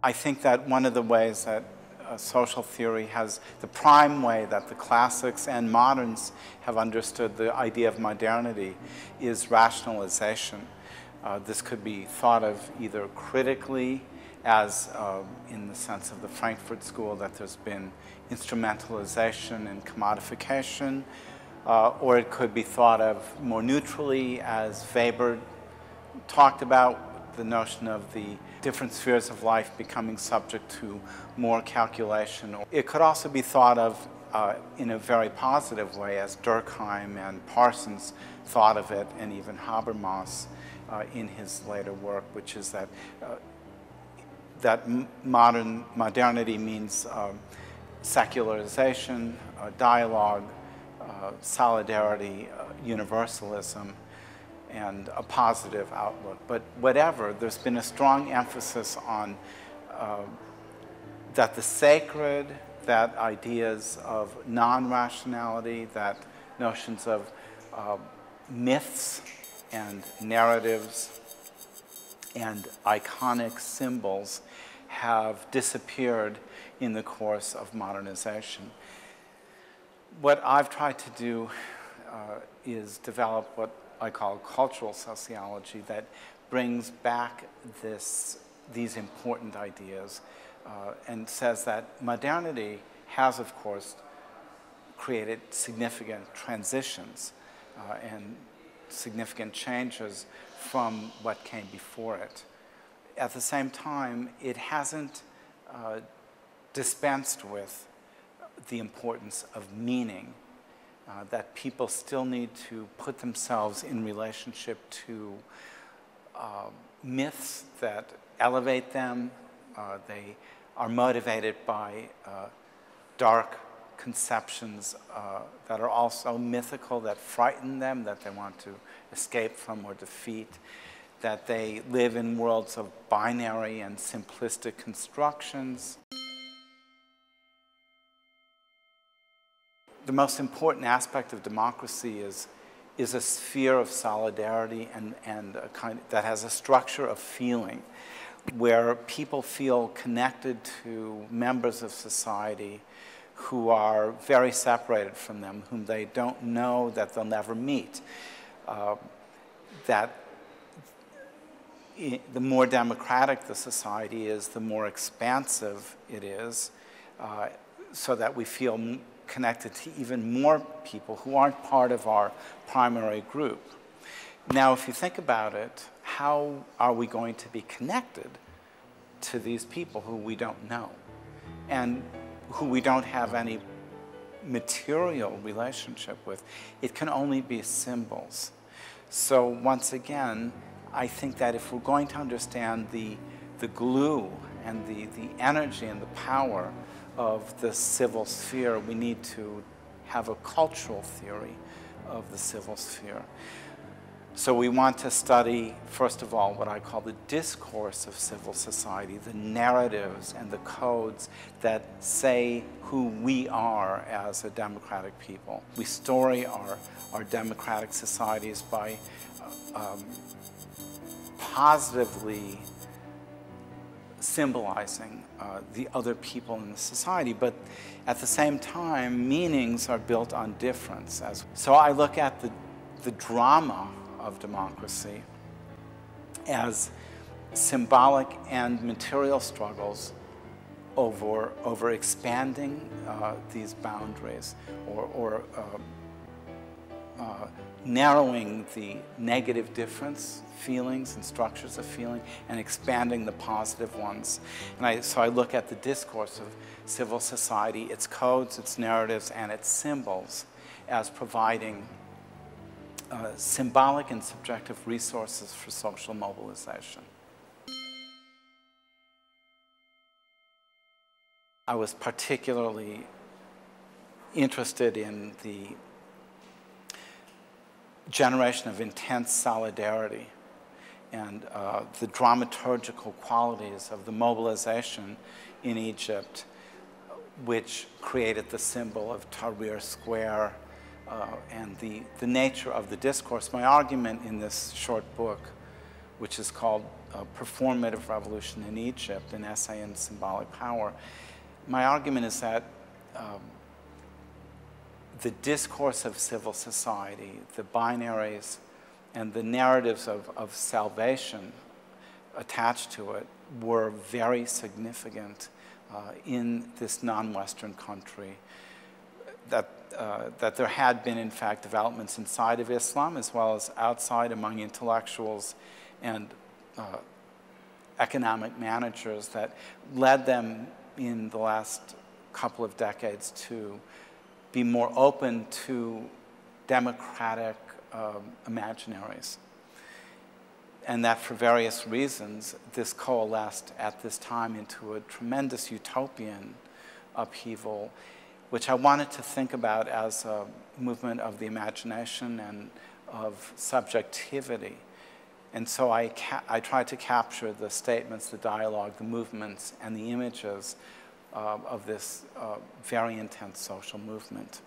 I think that one of the ways that social theory has, the prime way that the classics and moderns have understood the idea of modernity is rationalization. This could be thought of either critically, as in the sense of the Frankfurt School, that there's been instrumentalization and commodification, or it could be thought of more neutrally, as Weber talked about, the notion of the different spheres of life becoming subject to more calculation. It could also be thought of in a very positive way, as Durkheim and Parsons thought of it, and even Habermas in his later work, which is that modernity means secularization, dialogue, solidarity, universalism, and a positive outlook. But whatever, there's been a strong emphasis on that the sacred, that ideas of non-rationality, that notions of myths and narratives and iconic symbols have disappeared in the course of modernization. What I've tried to do is develop what I call cultural sociology that brings back these important ideas and says that modernity has, of course, created significant transitions and significant changes from what came before it. At the same time, it hasn't dispensed with the importance of meaning, that people still need to put themselves in relationship to myths that elevate them. They are motivated by dark conceptions that are also mythical, that frighten them, that they want to escape from or defeat, that they live in worlds of binary and simplistic constructions. The most important aspect of democracy is a sphere of solidarity and a kind that has a structure of feeling, where people feel connected to members of society who are very separated from them, whom they don't know, that they'll never meet. That the more democratic the society is, the more expansive it is, so that we feel connected to even more people who aren't part of our primary group. Now, if you think about it, how are we going to be connected to these people who we don't know and who we don't have any material relationship with? It can only be symbols. So once again, I think that if we're going to understand the glue and the energy and the power of the civil sphere, we need to have a cultural theory of the civil sphere. So we want to study, first of all, what I call the discourse of civil society, the narratives and the codes that say who we are as a democratic people. We story our democratic societies by positively symbolizing the other people in the society, but at the same time, meanings are built on difference. So I look at the drama of democracy as symbolic and material struggles over expanding these boundaries, or narrowing the negative difference feelings and structures of feeling and expanding the positive ones. And so I look at the discourse of civil society, its codes, its narratives, and its symbols as providing symbolic and subjective resources for social mobilization. I was particularly interested in the generation of intense solidarity and the dramaturgical qualities of the mobilization in Egypt, which created the symbol of Tahrir Square and the nature of the discourse. My argument in this short book which is called Performative Revolution in Egypt, an essay in symbolic power. My argument is that the discourse of civil society, the binaries, and the narratives of salvation attached to it were very significant in this non-Western country. That there had been, in fact, developments inside of Islam as well as outside among intellectuals and economic managers that led them in the last couple of decades to be more open to democratic imaginaries. And that for various reasons, this coalesced at this time into a tremendous utopian upheaval, which I wanted to think about as a movement of the imagination and of subjectivity. And so I tried to capture the statements, the dialogue, the movements, and the images of this very intense social movement.